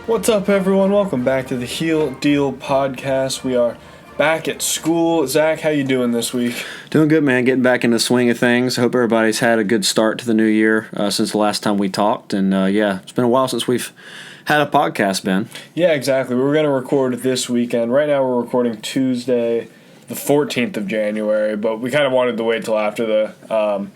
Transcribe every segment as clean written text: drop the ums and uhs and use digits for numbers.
What's up, everyone? Welcome back to the Heel Deal Podcast. We are back at school. Zach, how you doing this week? Doing good, man. Getting back in the swing of things. I hope everybody's had a good start to the new year since the last time we talked. And, it's been a while since we've had a podcast, Ben. Yeah, exactly. We were going to record this weekend. Right now we're recording Tuesday, the 14th of January, but we kind of wanted to wait till after the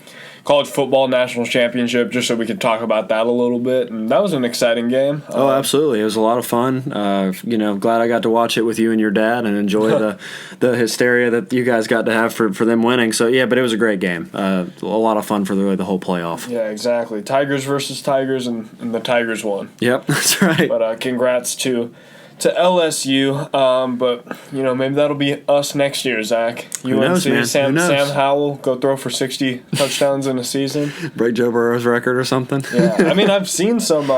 college football national championship just so we could talk about that a little bit. And that was an exciting game. Oh, absolutely. It was a lot of fun. Glad I got to watch it with you and your dad and enjoy the hysteria that you guys got to have for them winning. So, yeah, but it was a great game. A lot of fun for the whole playoff. Yeah, exactly. Tigers versus Tigers, and the Tigers won. Yep, that's right. But congrats to LSU, but maybe that'll be us next year, Zach. Who knows, man? Sam Howell go throw for 60 touchdowns in a season, break Joe Burrow's record or something. Yeah, I mean I've seen some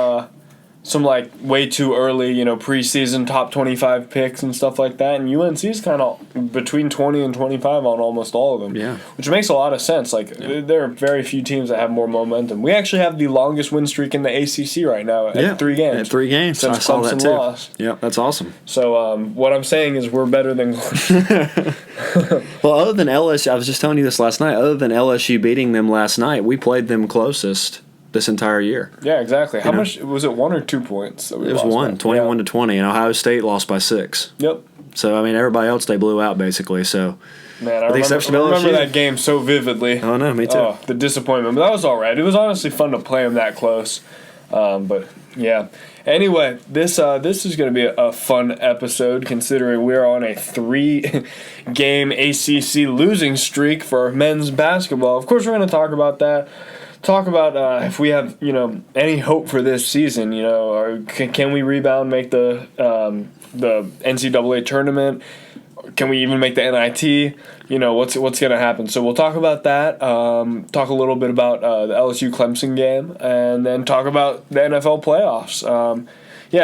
like way too early, preseason top 25 picks and stuff like that, and UNC's kind of between 20 and 25 on almost all of them. Yeah, which makes a lot of sense. There are very few teams that have more momentum. We actually have the longest win streak in the ACC right now at 3 games. At 3 games, since I saw Clemson that too. Lost. Yeah, that's awesome. So what I'm saying is we're better than. Well, other than LSU, I was just telling you this last night. Other than LSU beating them last night, we played them closest this entire year. Yeah, exactly. How much was it? 1 or 2 points? That we it was lost 21 to 20, and Ohio State lost by 6. Yep. So everybody else they blew out basically. So man, I remember that game so vividly. Oh no, me too. Oh, the disappointment, but that was all right. It was honestly fun to play them that close. But yeah. Anyway, this is going to be a fun episode considering we're on a 3-game ACC losing streak for men's basketball. Of course, we're going to talk about that. Talk about if we have any hope for this season. Or can we rebound, make the NCAA tournament? Can we even make the NIT? What's going to happen? So we'll talk about that. Talk a little bit about the LSU Clemson game, and then talk about the NFL playoffs.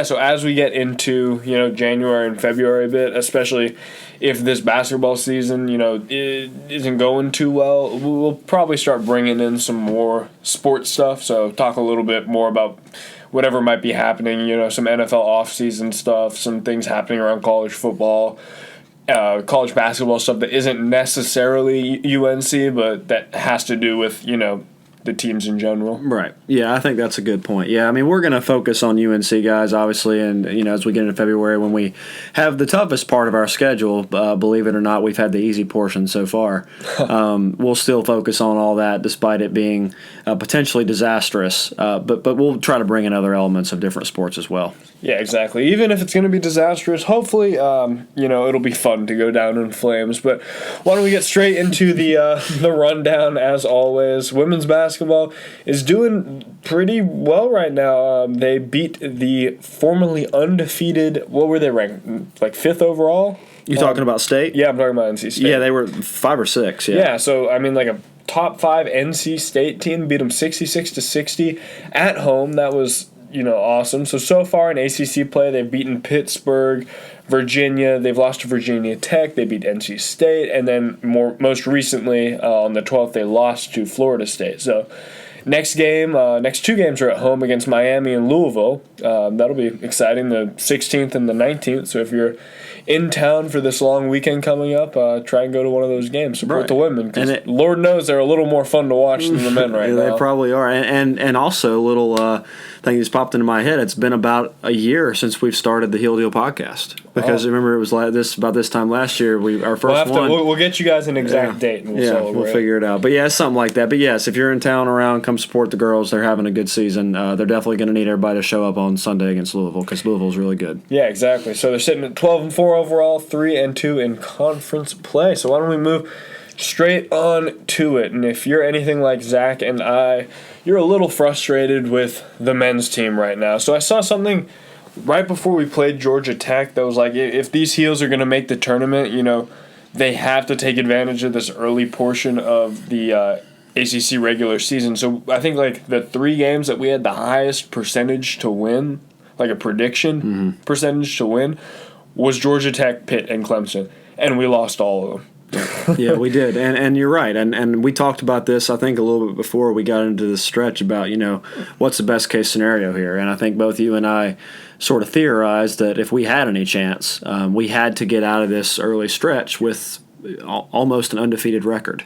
So as we get into January and February a bit, especially if this basketball season isn't going too well, we'll probably start bringing in some more sports stuff. So talk a little bit more about whatever might be happening. Some NFL off-season stuff, some things happening around college football. College basketball stuff that isn't necessarily UNC, but that has to do with, the teams in general. Right. Yeah, I think that's a good point. Yeah, we're going to focus on UNC guys, obviously, and, as we get into February when we have the toughest part of our schedule, believe it or not, we've had the easy portion so far. We'll still focus on all that despite it being potentially disastrous, but we'll try to bring in other elements of different sports as well. Yeah, exactly. Even if it's going to be disastrous, hopefully, it'll be fun to go down in flames. But why don't we get straight into the rundown as always? Women's basketball is doing pretty well right now. They beat the formerly undefeated. What were they ranked? Like 5th overall? You talking about state? Yeah, I'm talking about NC State. Yeah, they were 5 or 6. Yeah. Yeah. So like a top 5 NC State team beat them 66-60 at home. That was awesome. So far in ACC play, they've beaten Pittsburgh, Virginia. They've lost to Virginia Tech. They beat NC State, and then most recently on the 12th, they lost to Florida State. So next 2 games are at home against Miami and Louisville. That'll be exciting. The 16th and the 19th. So if you're in town for this long weekend coming up, try and go to one of those games. Support the women, because Lord knows they're a little more fun to watch than the men right now. They probably are. And also a little thing just popped into my head. It's been about a year since we've started the Heel Deal podcast. Because remember, it was about this time last year. Our first one. We'll get you guys an exact date and we'll celebrate. We'll figure it out. But yeah, it's something like that. But yes, if you're in town around, come support the girls. They're having a good season. They're definitely going to need everybody to show up on Sunday against Louisville, because Louisville's really good. Yeah, exactly. So they're sitting at 12-4 overall, 3-2 in conference play. So why don't we move straight on to it? And if you're anything like Zach and I, you're a little frustrated with the men's team right now. So I saw something right before we played Georgia Tech that was like, if these Heels are going to make the tournament, they have to take advantage of this early portion of the ACC regular season. So I think like the 3 games that we had the highest percentage to win, like a prediction percentage to win, was Georgia Tech, Pitt, and Clemson. And we lost all of them. Yeah, we did, and you're right, and we talked about this I think a little bit before we got into this stretch about what's the best case scenario here, and I think both you and I sort of theorized that if we had any chance, we had to get out of this early stretch with almost an undefeated record.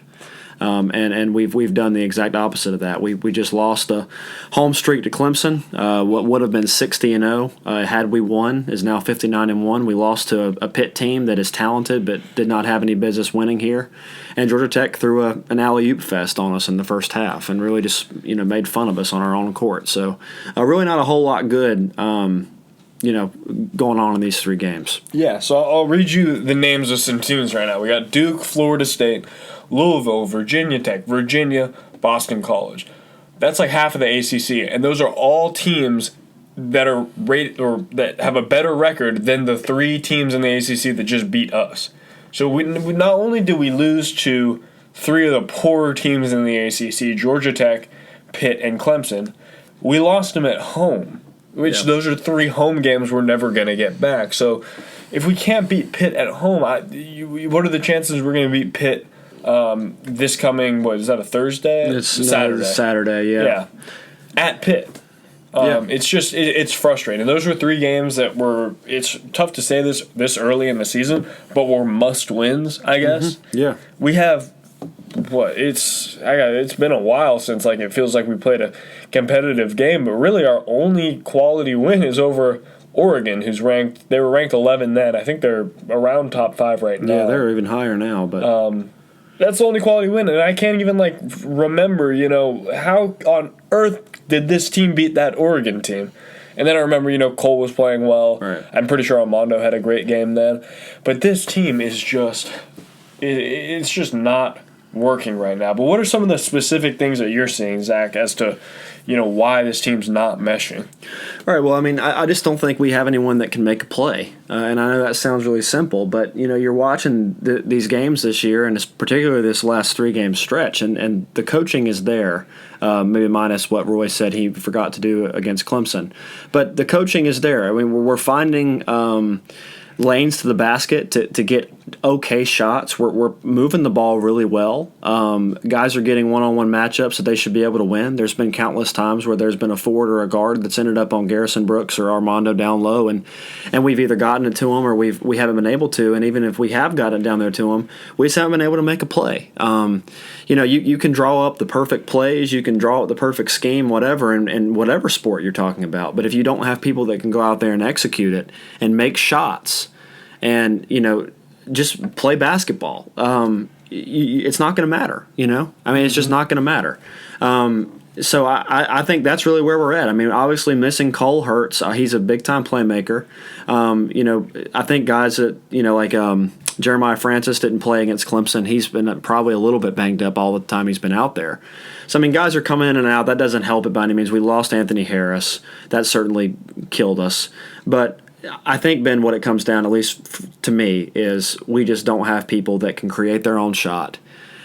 And we've done the exact opposite of that. We just lost a home streak to Clemson. What would have been 60-0 had we won is now 59-1. We lost to a Pitt team that is talented but did not have any business winning here. And Georgia Tech threw an alley-oop fest on us in the first half and really just made fun of us on our own court. So really not a whole lot good. Going on in these 3 games. Yeah, so I'll read you the names of some teams right now. We got Duke, Florida State, Louisville, Virginia Tech, Virginia, Boston College. That's like half of the ACC, and those are all teams that are rated or that have a better record than the 3 teams in the ACC that just beat us. So we not only did we lose to 3 of the poorer teams in the ACC, Georgia Tech, Pitt, and Clemson, we lost them at home. Which those are 3 home games we're never going to get back. So if we can't beat Pitt at home, what are the chances we're going to beat Pitt this coming, is that a Thursday? It's Saturday. Saturday, yeah. Yeah. At Pitt. It's frustrating. Those were 3 games that it's tough to say this early in the season, but were must-wins, I guess. Mm-hmm. Yeah. We have it's been a while since it feels like we played a competitive game, but really our only quality win is over Oregon, they were ranked 11 then. I think they're around top 5 right now. Yeah, they're even higher now, but that's the only quality win, and I can't even remember, how on earth did this team beat that Oregon team? And then I remember, Cole was playing well. Right. I'm pretty sure Armando had a great game then. But this team is it's just not working right now. But what are some of the specific things that you're seeing, Zach, as to why this team's not meshing? All right, well, I just don't think we have anyone that can make a play. And I know that sounds really simple, but you're watching these games this year, and particularly this last 3-game stretch, and the coaching is there, maybe minus what Roy said he forgot to do against Clemson. But the coaching is there. We're finding lanes to the basket to get okay shots. We're moving the ball really well. Guys are getting one-on-one matchups that they should be able to win. There's been countless times where there's been a forward or a guard that's ended up on Garrison Brooks or Armando down low, and we've either gotten it to them or we haven't been able to. And even if we have gotten it down there to them, we just haven't been able to make a play. You can draw up the perfect plays, you can draw up the perfect scheme, whatever, in whatever sport you're talking about. But if you don't have people that can go out there and execute it and make shots and, just play basketball, it's not going to matter, It's just not going to matter. So I think that's really where we're at. Obviously missing Cole hurts. He's a big-time playmaker. I think guys that, Jeremiah Francis didn't play against Clemson. He's been probably a little bit banged up all the time he's been out there. So, guys are coming in and out. That doesn't help it by any means. We lost Anthony Harris. That certainly killed us. But I think, Ben, what it comes down, at least to me, is we just don't have people that can create their own shot,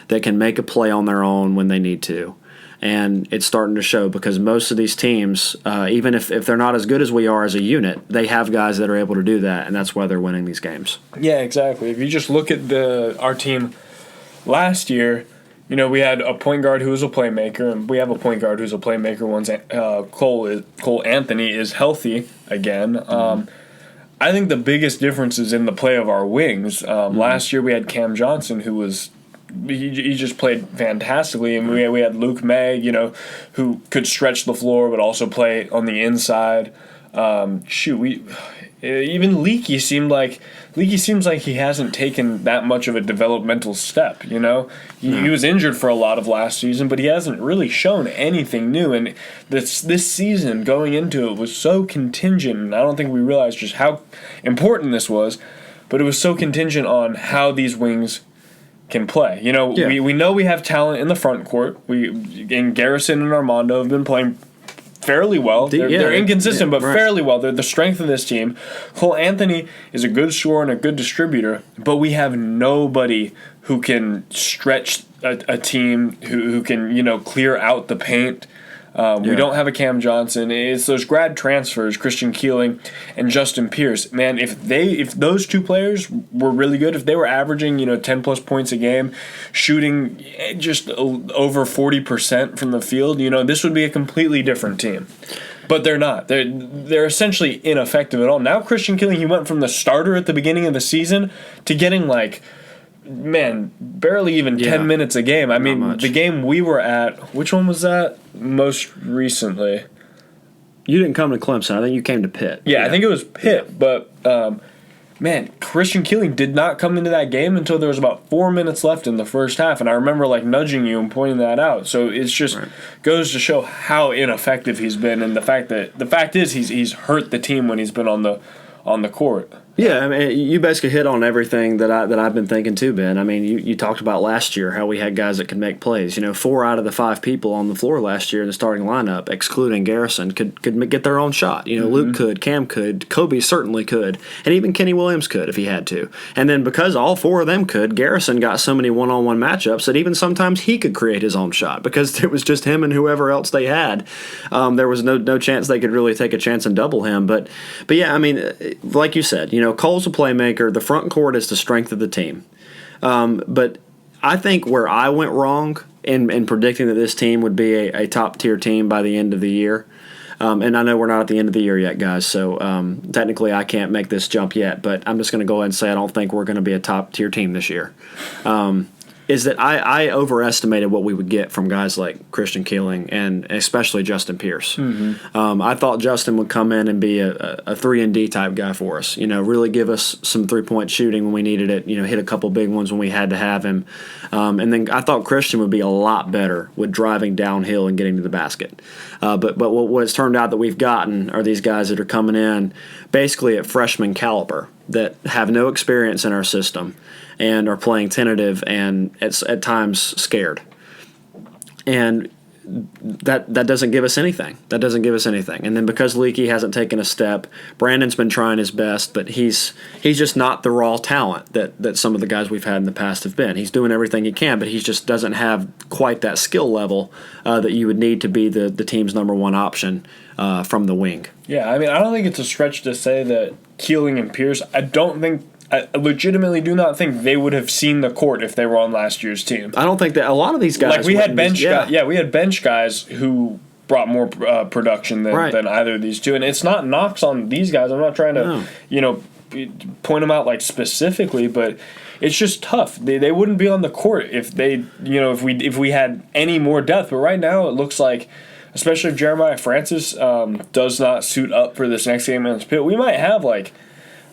that can make a play on their own when they need to. And it's starting to show because most of these teams, even if they're not as good as we are as a unit, they have guys that are able to do that, and that's why they're winning these games. Yeah, exactly. If you just look at our team last year, we had a point guard who was a playmaker, and we have a point guard who's a playmaker once Cole Anthony is healthy again. I think the biggest difference is in the play of our wings. Last year we had Cam Johnson, who was he just played fantastically, and we had Luke May, who could stretch the floor but also play on the inside. Even Leaky seems like he hasn't taken that much of a developmental step. He was injured for a lot of last season, but he hasn't really shown anything new. And this season going into it was so contingent, and I don't think we realized just how important this was. But it was so contingent on how these wings can play. We know we have talent in the front court. Garrison and Armando have been playing fairly well. They're inconsistent, but right. Fairly well. They're the strength of this team. Cole Anthony is a good scorer and a good distributor, but we have nobody who can stretch a team, who can clear out the paint. We don't have a Cam Johnson. It's those grad transfers, Christian Keeling and Justin Pierce. Man, if those two players were really good, if they were averaging 10+ points a game, shooting just over 40% from the field, this would be a completely different team. But they're not. They're essentially ineffective at all. Now Christian Keeling, he went from the starter at the beginning of the season to getting barely even 10 minutes a game. I mean, the game we were at, which one was that most recently? You didn't come to Clemson. I think you came to Pitt. Yeah, I think it was Pitt. But, Christian Keeling did not come into that game until there was about 4 minutes left in the first half. And I remember, nudging you and pointing that out. So it's just goes to show how ineffective he's been. And the fact is he's hurt the team when he's been on the court. Yeah, I mean, you basically hit on everything that I've been thinking too, Ben. I mean, you talked about last year how we had guys that could make plays. 4 out of the 5 people on the floor last year in the starting lineup, excluding Garrison, could get their own shot. Luke could, Cam could, Kobe certainly could, and even Kenny Williams could if he had to. And then because all 4 of them could, Garrison got so many one-on-one matchups that even sometimes he could create his own shot because it was just him and whoever else they had. There was no chance they could really take a chance and double him. But yeah, I mean, like you said, Cole's a playmaker. The front court is the strength of the team. But I think where I went wrong in predicting that this team would be a top-tier team by the end of the year, and I know we're not at the end of the year yet, guys, so technically I can't make this jump yet, but I'm just going to go ahead and say I don't think we're going to be a top-tier team this year. Is that I overestimated what we would get from guys like Christian Keeling and especially Justin Pierce. I thought Justin would come in and be a 3-and-D type guy for us. Really give us some 3-point shooting when we needed it. Hit a couple big ones when we had to have him. And then I thought Christian would be a lot better with driving downhill and getting to the basket. But what it's turned out that we've gotten are these guys that are coming in basically at freshman caliber that have no experience in our system and are playing tentative and at times scared. And that doesn't give us anything. That doesn't give us anything. And then because Leaky hasn't taken a step, Brandon's been trying his best, but he's just not the raw talent that some of the guys we've had in the past have been. He's doing everything he can, but he just doesn't have quite that skill level that you would need to be the team's number one option from the wing. Yeah, I mean, I don't think it's a stretch to say that Keeling and Pierce, I legitimately do not think they would have seen the court if they were on last year's team. I don't think that a lot of these guys. We had bench guys. Yeah, we had bench guys who brought more production than either of these two, and it's not knocks on these guys. I'm not trying to point them out specifically, but it's just tough. They wouldn't be on the court if they if we had any more depth. But right now it looks like, especially if Jeremiah Francis does not suit up for this next game against Pitt, we might have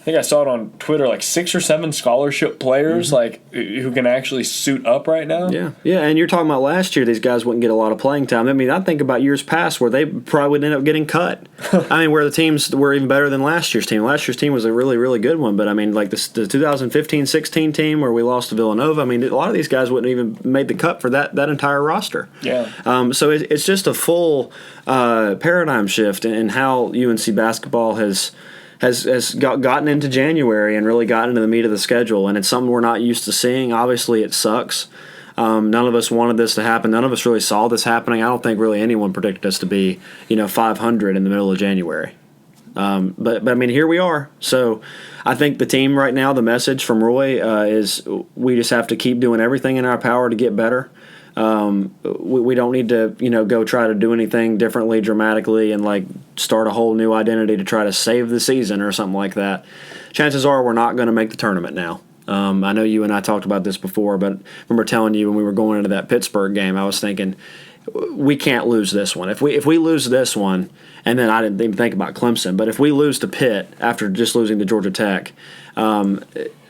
I think I saw it on Twitter, 6 or 7 scholarship players who can actually suit up right now. Yeah, and you're talking about last year, these guys wouldn't get a lot of playing time. I mean, I think about years past where they probably would end up getting cut. I mean, where the teams were even better than last year's team. Last year's team was a really, really good one, but I mean, the 2015-16 team where we lost to Villanova, I mean, a lot of these guys wouldn't even made the cut for that entire roster. Yeah. So it's just a full paradigm shift in how UNC basketball has gotten into January and really gotten into the meat of the schedule, and it's something we're not used to seeing. Obviously, it sucks. None of us wanted this to happen. None of us really saw this happening. I don't think really anyone predicted us to be, 500 in the middle of January. But I mean, here we are. So I think the team right now, the message from Roy is we just have to keep doing everything in our power to get better. We don't need to, go try to do anything differently dramatically and start a whole new identity to try to save the season or something like that. Chances are we're not going to make the tournament now. I know you and I talked about this before, but I remember telling you when we were going into that Pittsburgh game, I was thinking we can't lose this one. If we lose this one, and then I didn't even think about Clemson, but if we lose to Pitt after just losing to Georgia Tech,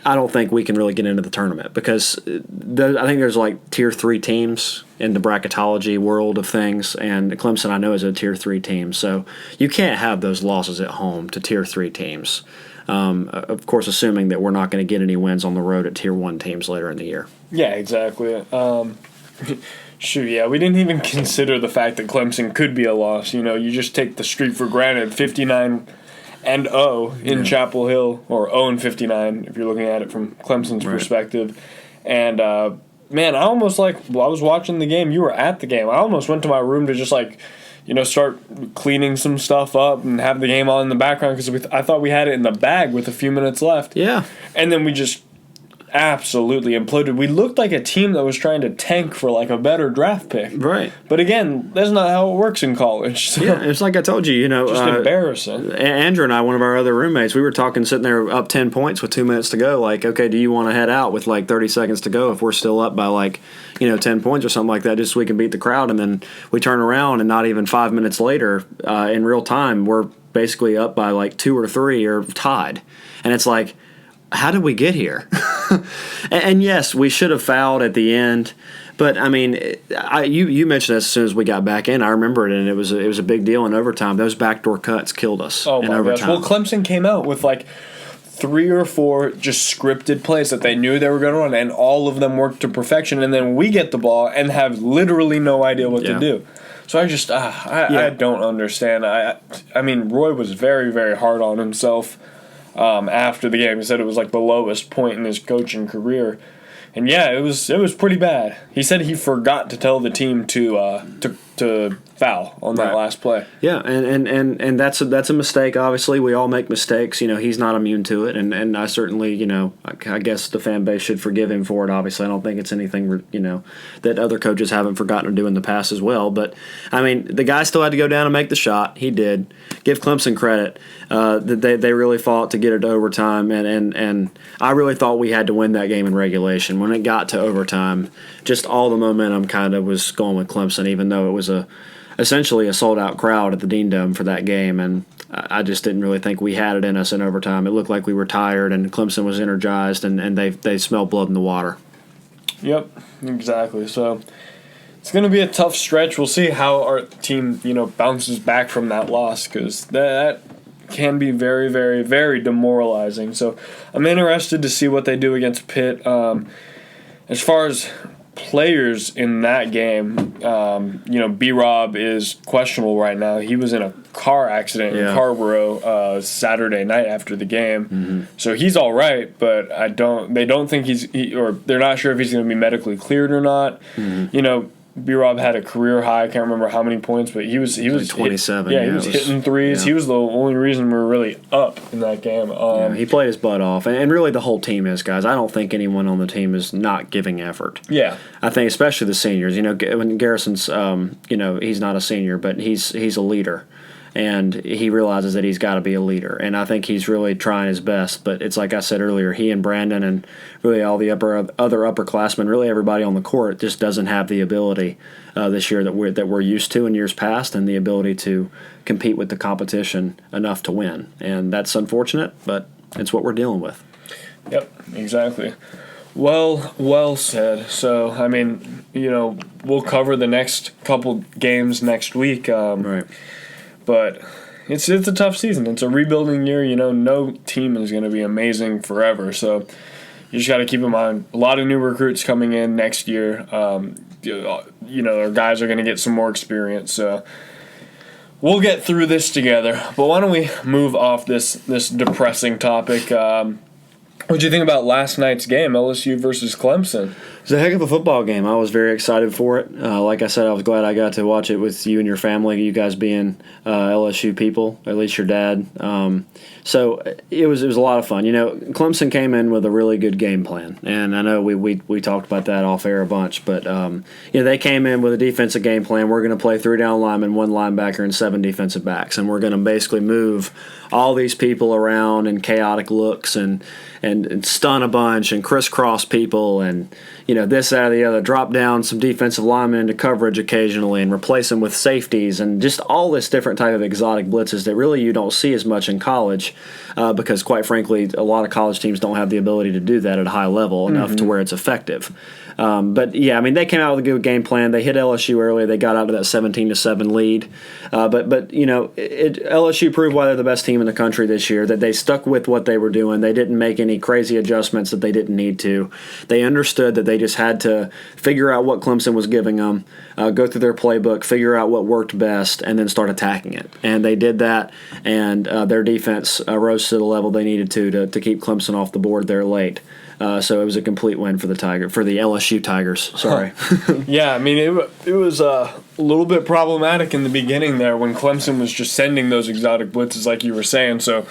I don't think we can really get into the tournament because I think there's tier 3 teams in the bracketology world of things, and Clemson I know is a tier 3 team. So you can't have those losses at home to tier 3 teams. Of course, assuming that we're not going to get any wins on the road at tier 1 teams later in the year. Yeah, exactly. Sure, yeah, we didn't even consider the fact that Clemson could be a loss. You just take the streak for granted. 59-0 in Chapel Hill, or 0-59 if you're looking at it from Clemson's perspective. And man, I almost I was watching the game. You were at the game. I almost went to my room to just start cleaning some stuff up and have the game on in the background because I thought we had it in the bag with a few minutes left. Yeah. And then we just absolutely imploded. We looked like a team that was trying to tank for like a better draft pick. Right. But again, that's not how it works in college. So. Yeah, it's like I told you, just embarrassing. Andrew and I, one of our other roommates, we were talking sitting there up 10 points with 2 minutes to go. Like, okay, do you want to head out with like 30 seconds to go if we're still up by like, 10 points or something like that just so we can beat the crowd? And then we turn around and not even 5 minutes later in real time, we're basically up by like 2 or 3 or tied. And it's like, how did we get here? and yes, we should have fouled at the end. But, I mean, you mentioned this as soon as we got back in. I remember it, and it was a big deal in overtime. Those backdoor cuts killed us in overtime. Gosh. Well, Clemson came out with, like, 3 or 4 just scripted plays that they knew they were going to run, and all of them worked to perfection. And then we get the ball and have literally no idea what to do. So I don't understand. I mean, Roy was very, very hard on himself after the game. He said it was, like, the lowest point in his coaching career. And yeah, it was pretty bad. He said he forgot to tell the team to foul on that last play. Yeah, and that's a mistake. Obviously, we all make mistakes. He's not immune to it, and I certainly, I guess the fan base should forgive him for it. Obviously, I don't think it's anything, that other coaches haven't forgotten to do in the past as well. But I mean, the guy still had to go down and make the shot. He did. Give Clemson credit that they really fought to get it to overtime, and I really thought we had to win that game in regulation. When it got to overtime, just all the momentum kind of was going with Clemson, even though it was essentially a sold-out crowd at the Dean Dome for that game, and I just didn't really think we had it in us in overtime. It looked like we were tired, and Clemson was energized, and they smelled blood in the water. Yep, exactly. So it's going to be a tough stretch. We'll see how our team, bounces back from that loss, because that can be very, very, very demoralizing. So I'm interested to see what they do against Pitt. As far as players in that game, B-Rob is questionable right now. He was in a car accident in Carborough Saturday night after the game. Mm-hmm. So he's all right, but they don't think or they're not sure if he's going to be medically cleared or not. Mm-hmm. B-Rob had a career high. I can't remember how many points, but he was like 27. He was hitting threes. Yeah. He was the only reason we were really up in that game. He played his butt off, and really the whole team is, guys. I don't think anyone on the team is not giving effort. Yeah, I think especially the seniors. When Garrison's, he's not a senior, but he's a leader. And he realizes that he's got to be a leader. And I think he's really trying his best. But it's like I said earlier, he and Brandon and really all the other upperclassmen, really everybody on the court, just doesn't have the ability this year that we're used to in years past, and the ability to compete with the competition enough to win. And that's unfortunate, but it's what we're dealing with. Yep, exactly. Well said. So, I mean, we'll cover the next couple games next week. Right. But it's a tough season. It's a rebuilding year. No team is going to be amazing forever. So you just got to keep in mind a lot of new recruits coming in next year. Our guys are going to get some more experience. So we'll get through this together. But why don't we move off this depressing topic? What did you think about last night's game, LSU versus Clemson? It was a heck of a football game. I was very excited for it. Like I said, I was glad I got to watch it with you and your family, you guys being LSU people, at least your dad. So it was a lot of fun. Clemson came in with a really good game plan, and I know we talked about that off air a bunch, but they came in with a defensive game plan. We're going to play 3 down linemen, 1 linebacker, and 7 defensive backs, and we're going to basically move all these people around in chaotic looks and stun a bunch and crisscross people and this, that, or the other, drop down some defensive linemen into coverage occasionally and replace them with safeties and just all this different type of exotic blitzes that really you don't see as much in college because, quite frankly, a lot of college teams don't have the ability to do that at a high level enough to where it's effective. But they came out with a good game plan. They hit LSU early. They got out of that 17-7 lead. But LSU proved why they're the best team in the country this year, that they stuck with what they were doing. They didn't make any crazy adjustments that they didn't need to. They understood that they just had to figure out what Clemson was giving them, go through their playbook, figure out what worked best, and then start attacking it. And they did that, and their defense rose to the level they needed to keep Clemson off the board there late. So it was a complete win for the LSU Tigers. Sorry. Yeah, I mean it was a little bit problematic in the beginning there when Clemson was just sending those exotic blitzes like you were saying. So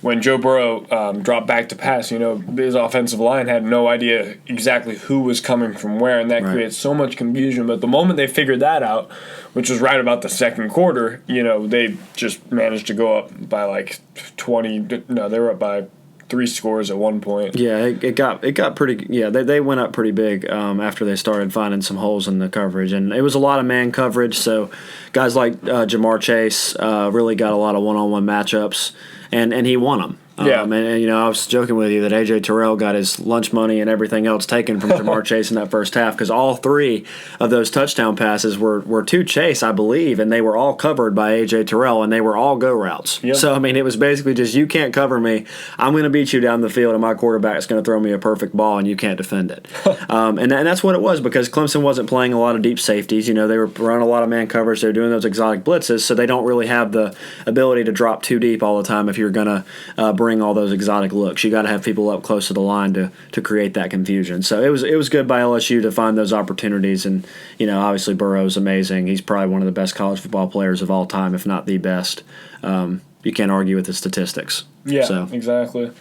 when Joe Burrow dropped back to pass, his offensive line had no idea exactly who was coming from where, and that creates so much confusion. But the moment they figured that out, which was right about the second quarter, they just managed to go up by like 20. No, they were up by 3 scores at one point. Yeah, it got pretty. Yeah, they went up pretty big after they started finding some holes in the coverage, and it was a lot of man coverage. So guys like Jamar Chase really got a lot of one-on-one matchups, and he won them. Yeah. And I was joking with you that A.J. Terrell got his lunch money and everything else taken from Jamar Chase in that first half because all 3 of those touchdown passes were to Chase, I believe, and they were all covered by A.J. Terrell, and they were all go routes. Yep. So, it was basically just, you can't cover me. I'm going to beat you down the field, and my quarterback's going to throw me a perfect ball, and you can't defend it. And that's what it was because Clemson wasn't playing a lot of deep safeties. They were running a lot of man coverage. They were doing those exotic blitzes, so they don't really have the ability to drop too deep all the time if you're going to bring all those exotic looks. You got to have people up close to the line to create that confusion. So it was good by LSU to find those opportunities, and obviously Burrow's amazing. He's probably one of the best college football players of all time, if not the best. You can't argue with the statistics. Yeah, exactly.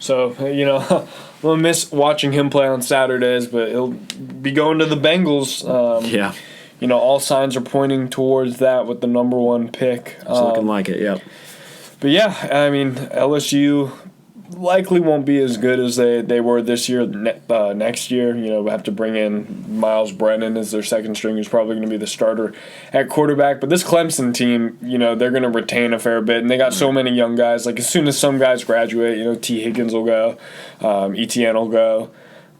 So I'm gonna miss watching him play on Saturdays, but he'll be going to the Bengals. All signs are pointing towards that with the number 1 pick. It's looking like it. Yep. But yeah, LSU likely won't be as good as they were this year. Next year, we have to bring in Miles Brennan as their second string, who's probably going to be the starter at quarterback. But this Clemson team, they're going to retain a fair bit, and they got so many young guys. Like as soon as some guys graduate, T. Higgins will go, Etienne will go.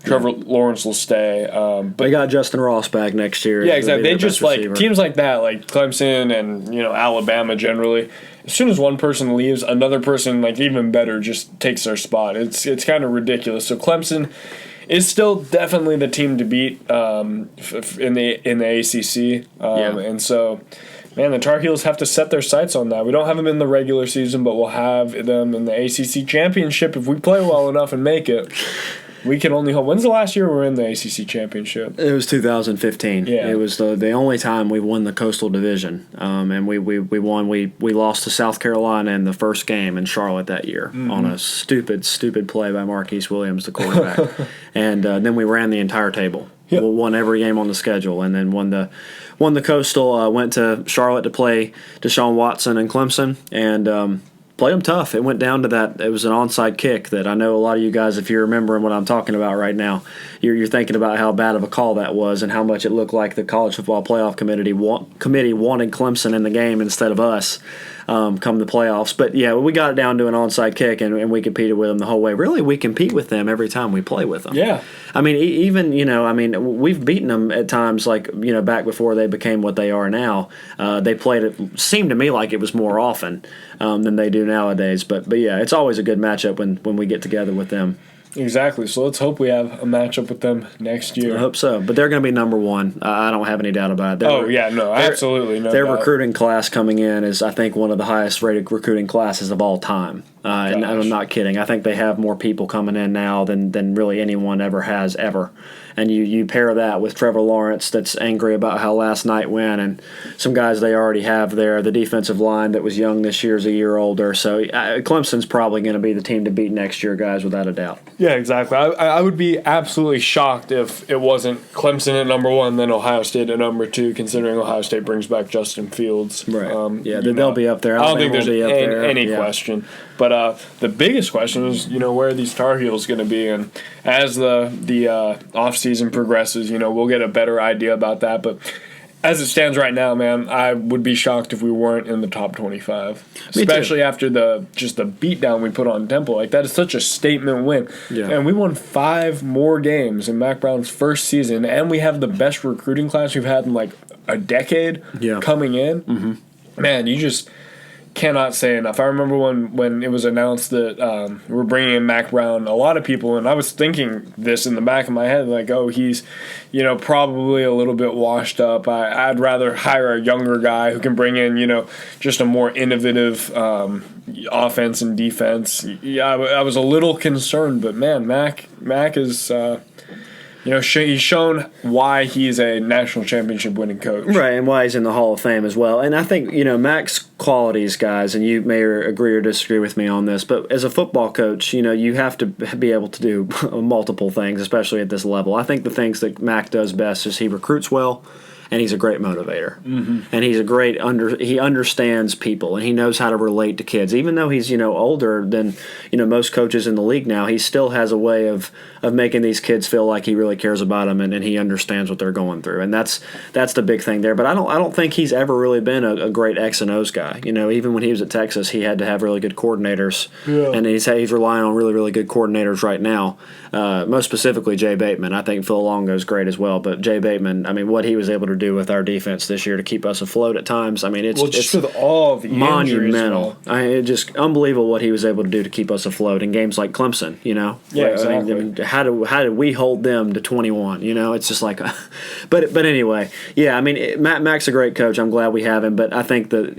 Trevor Lawrence will stay. But they got Justin Ross back next year. Yeah, exactly. They just teams like that, like Clemson and Alabama generally. As soon as one person leaves, another person even better just takes their spot. It's kind of ridiculous. So Clemson is still definitely the team to beat in the ACC. And so, man, the Tar Heels have to set their sights on that. We don't have them in the regular season, but we'll have them in the ACC championship if we play well enough and make it. We can only hope. When's the last year we were in the ACC championship? It was 2015. Yeah. It was the only time we won the Coastal Division. And we won. We lost to South Carolina in the first game in Charlotte that year on a stupid play by Marquise Williams, the quarterback. And then we ran the entire table. Yep. We won every game on the schedule, and then won the Coastal. Went to Charlotte to play Deshaun Watson and Clemson, and played them tough. It went down to that. It was an onside kick that I know a lot of you guys, if you're remembering what I'm talking about right now, you're thinking about how bad of a call that was and how much it looked like the College Football Playoff Committee wanted Clemson in the game instead of us come the playoffs. But, yeah, we got it down to an onside kick, and we competed with them the whole way. Really, we compete with them every time we play with them. Yeah. We've beaten them at times, back before they became what they are now. They played it, seemed to me like it was more often than they do nowadays. But yeah, it's always a good matchup when we get together with them. Exactly. So let's hope we have a matchup with them next year. I hope so. But they're going to be number 1. I don't have any doubt about it. Absolutely. Their recruiting class coming in is, I think, one of the highest rated recruiting classes of all time. And I'm not kidding. I think they have more people coming in now than really anyone ever has ever. And you pair that with Trevor Lawrence that's angry about how last night went, and some guys they already have there. The defensive line that was young this year is a year older. So Clemson's probably going to be the team to beat next year, guys, without a doubt. Yeah, exactly. I would be absolutely shocked if it wasn't Clemson at number 1, then Ohio State at number 2, considering Ohio State brings back Justin Fields. Right. They'll be up there. I don't think there's any question. But the biggest question is, where are these Tar Heels going to be? And as the offseason progresses, we'll get a better idea about that. But as it stands right now, man, I would be shocked if we weren't in the top 25. Especially after the beatdown we put on Temple. Like, that is such a statement win. Yeah. And we won 5 more games in Mac Brown's first season, and we have the best recruiting class we've had in, a decade coming in. Mm-hmm. Man, you just cannot say enough. I remember when it was announced that we're bringing in Mac Brown, a lot of people, and I was thinking this in the back of my head, he's, probably a little bit washed up. I'd rather hire a younger guy who can bring in, just a more innovative offense and defense. Yeah, I was a little concerned, but man, Mac is He's shown why he's a national championship winning coach. Right, and why he's in the Hall of Fame as well. And I think, Mac's qualities, guys, and you may agree or disagree with me on this, but as a football coach, you have to be able to do multiple things, especially at this level. I think the things that Mac does best is he recruits well, and he's a great motivator. Mm-hmm. And he's a great he understands people, and he knows how to relate to kids. Even though he's older than most coaches in the league now, he still has a way of making these kids feel like he really cares about them, and he understands what they're going through. And that's the big thing there. But I don't think he's ever really been a great X and O's guy. Even when he was at Texas, he had to have really good coordinators, and he's relying on really, really good coordinators right now. Most specifically, Jay Bateman. I think Phil Longo is great as well, but Jay Bateman, what he was able to do with our defense this year to keep us afloat at times. It's with all the monumental. It's just unbelievable what he was able to do to keep us afloat in games like Clemson. Yeah, exactly. How did we hold them to 21? It's just like, but anyway, yeah. Mac's a great coach. I'm glad we have him, but I think that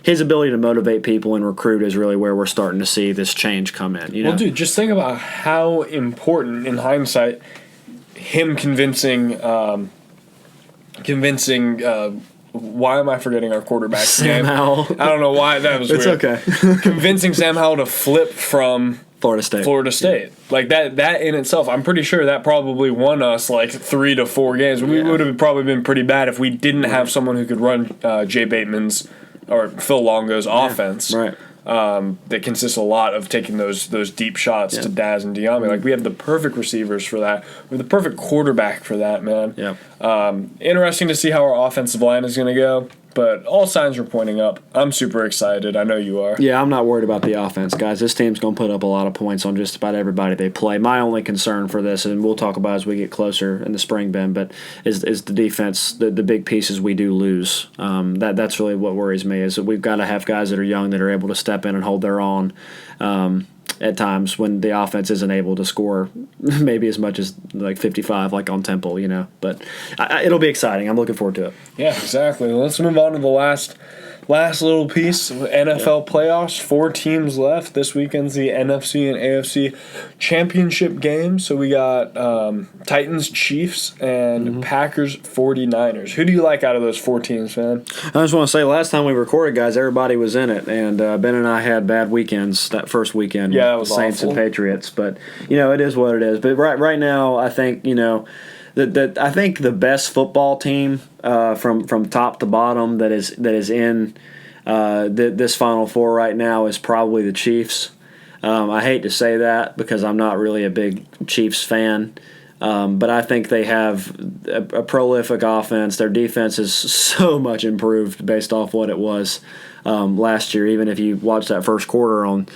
his ability to motivate people and recruit is really where we're starting to see this change come in. Well, dude, just think about how important, in hindsight, him convincing. Why am I forgetting our quarterback's Sam name? Howell. I don't know why that was it's weird. It's okay. Convincing Sam Howell to flip from Florida State. Like that in itself, I'm pretty sure that probably won us like 3 to 4 games. We would have probably been pretty bad if we didn't have someone who could run Jay Bateman's or Phil Longo's offense. Right. That consists a lot of taking those deep shots to Daz and Diame. Like, we have the perfect receivers for that. We have the perfect quarterback for that, man. Yeah. Interesting to see how our offensive line is going to go, but all signs are pointing up. I'm super excited. I know you are. Yeah, I'm not worried about the offense, guys. This team's going to put up a lot of points on just about everybody they play. My only concern for this, and we'll talk about as we get closer in the spring, Ben, but is the defense, the big pieces we do lose. That's really what worries me, is that we've got to have guys that are young that are able to step in and hold their own at times when the offense isn't able to score maybe as much as like 55 like on Temple, But it'll be exciting. I'm looking forward to it. Yeah, exactly. Let's move on to the last little piece, NFL playoffs. 4 teams left. This weekend's the NFC and AFC championship game. So we got Titans, Chiefs, and Packers, 49ers. Who do you like out of those 4 teams, man? I just want to say, last time we recorded, guys, everybody was in it, and Ben and I had bad weekends that first weekend with the Saints and Patriots. But it is what it is. But right now, I think I think the best football team from top to bottom that is in this Final Four right now is probably the Chiefs. I hate to say that because I'm not really a big Chiefs fan, but I think they have a prolific offense. Their defense is so much improved based off what it was last year. Even if you watch that first quarter on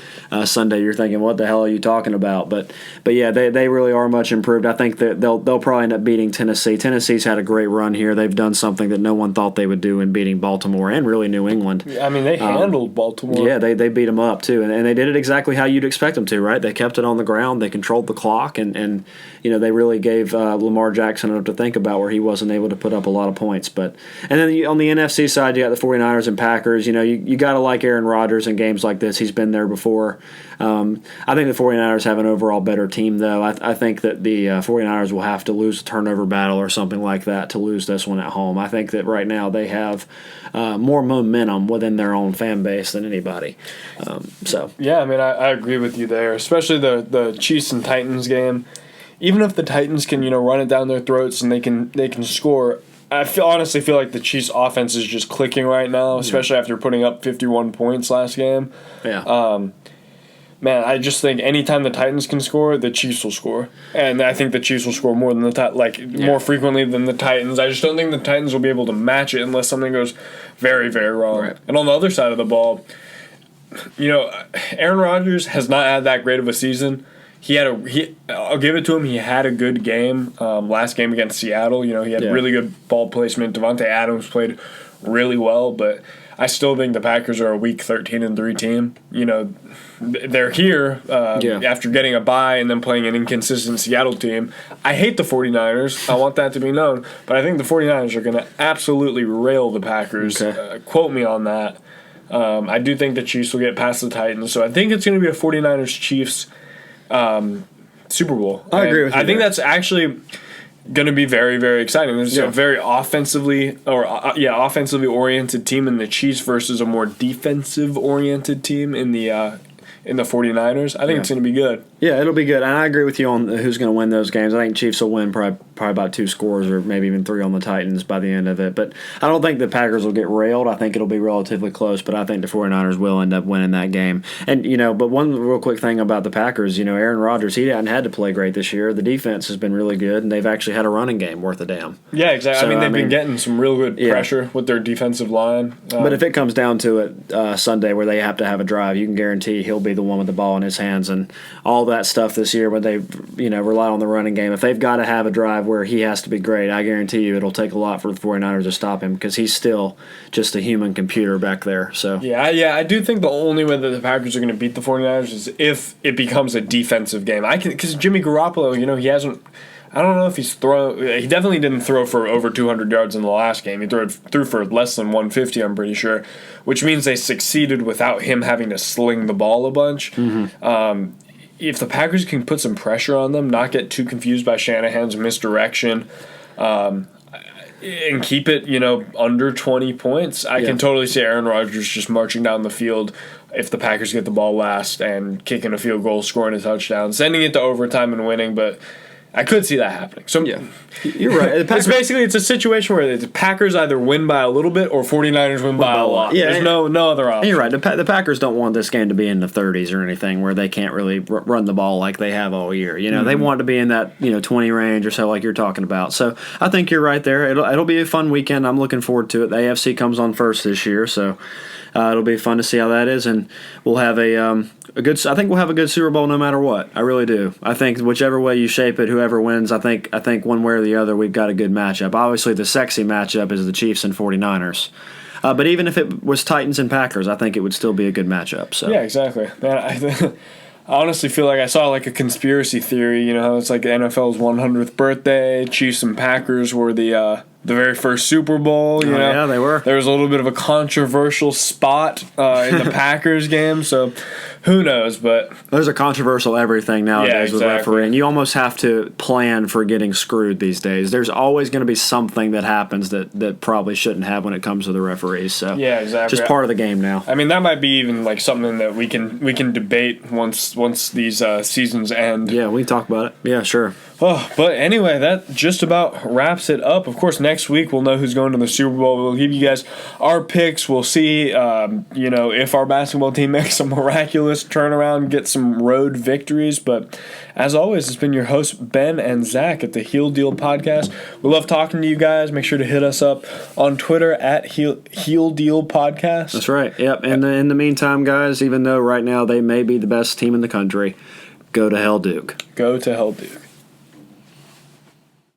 Sunday, you're thinking, "What the hell are you talking about?" But yeah, they really are much improved. I think that they'll probably end up beating Tennessee. Tennessee's had a great run here. They've done something that no one thought they would do in beating Baltimore and really New England. They handled Baltimore. Yeah, they beat them up too, and they did it exactly how you'd expect them to, right? They kept it on the ground. They controlled the clock, and they really gave Lamar Jackson enough to think about where he wasn't able to put up a lot of points. And then on the NFC side, you got the 49ers and Packers. You got to like Aaron Rodgers in games like this. He's been there before. I think the 49ers have an overall better team, though. I think that the 49ers will have to lose a turnover battle or something like that to lose this one at home. I think that right now they have more momentum within their own fan base than anybody. Yeah, I agree with you there, especially the Chiefs and Titans game. Even if the Titans can run it down their throats and they can score, I honestly feel like the Chiefs' offense is just clicking right now, especially after putting up 51 points last game. Yeah. I just think anytime the Titans can score, the Chiefs will score, and I think the Chiefs will score more than more frequently than the Titans. I just don't think the Titans will be able to match it unless something goes very, very wrong. Right. And on the other side of the ball, Aaron Rodgers has not had that great of a season. I'll give it to him. He had a good game last game against Seattle. He had really good ball placement. Devontae Adams played really well, but I still think the Packers are a weak 13-3 team. They're here after getting a bye and then playing an inconsistent Seattle team. I hate the 49ers. I want that to be known, but I think the 49ers are going to absolutely rail the Packers. Okay. Quote me on that. I do think the Chiefs will get past the Titans, so I think it's going to be a 49ers-Chiefs Super Bowl. I agree with you. I think that's actually going to be very, very exciting. There's a very offensively oriented team in the Chiefs versus a more defensive oriented team in the 49ers. I think it's going to be good. Yeah, it'll be good. And I agree with you on who's going to win those games. I think Chiefs will win probably about 2 scores or maybe even 3 on the Titans by the end of it. But I don't think the Packers will get railed. I think it'll be relatively close, but I think the 49ers will end up winning that game. And, but one real quick thing about the Packers, Aaron Rodgers, he hadn't had to play great this year. The defense has been really good, and they've actually had a running game worth a damn. Yeah, exactly. So, they've been getting some real good pressure with their defensive line. But if it comes down to it Sunday where they have to have a drive, you can guarantee he'll be the one with the ball in his hands and all that stuff this year when they rely on the running game. If they've got to have a drive where he has to be great, I guarantee you it'll take a lot for the 49ers to stop him because he's still just a human computer back there. So I do think the only way that the Packers are going to beat the 49ers is if it becomes a defensive game. Because Jimmy Garoppolo, he hasn't. I don't know if he's thrown. He definitely didn't throw for over 200 yards in the last game. He threw for less than 150, I'm pretty sure, which means they succeeded without him having to sling the ball a bunch. Mm-hmm. If the Packers can put some pressure on them, not get too confused by Shanahan's misdirection, and keep it, under 20 points, I can totally see Aaron Rodgers just marching down the field if the Packers get the ball last and kicking a field goal, scoring a touchdown, sending it to overtime and winning, but I could see that happening. So you're right. It's a situation where the Packers either win by a little bit or 49ers win by a lot. Yeah, there's no other option. You're right. The Packers don't want this game to be in the 30s or anything where they can't really run the ball like they have all year. They want to be in that 20 range or so like you're talking about. So I think you're right there. It'll be a fun weekend. I'm looking forward to it. The AFC comes on first this year, so it'll be fun to see how that is, and we'll have I think we'll have a good Super Bowl no matter what. I really do. I think whichever way you shape it, whoever wins, I think one way or the other, we've got a good matchup. Obviously, the sexy matchup is the Chiefs and 49ers. But even if it was Titans and Packers, I think it would still be a good matchup. So yeah, exactly. Man, I honestly feel like I saw like a conspiracy theory. It's like the NFL's 100th birthday. Chiefs and Packers were the very first Super Bowl. Yeah, they were. There was a little bit of a controversial spot in the Packers game, so who knows? But there's a controversial everything nowadays with refereeing. You almost have to plan for getting screwed these days. There's always going to be something that happens that probably shouldn't have when it comes to the referees. So yeah, exactly. Just part of the game now. I mean, that might be even like something that we can debate once these seasons end. Yeah, we can talk about it. Yeah, sure. Oh, but anyway, that just about wraps it up. Of course, next week we'll know who's going to the Super Bowl. We'll give you guys our picks. We'll see, if our basketball team makes a miraculous turnaround, get some road victories. But as always, it's been your hosts, Ben and Zach at the Heel Deal Podcast. We love talking to you guys. Make sure to hit us up on Twitter at Heel Deal Podcast. That's right. Yep. And in the meantime, guys, even though right now they may be the best team in the country, go to Hell Duke. Go to Hell Duke.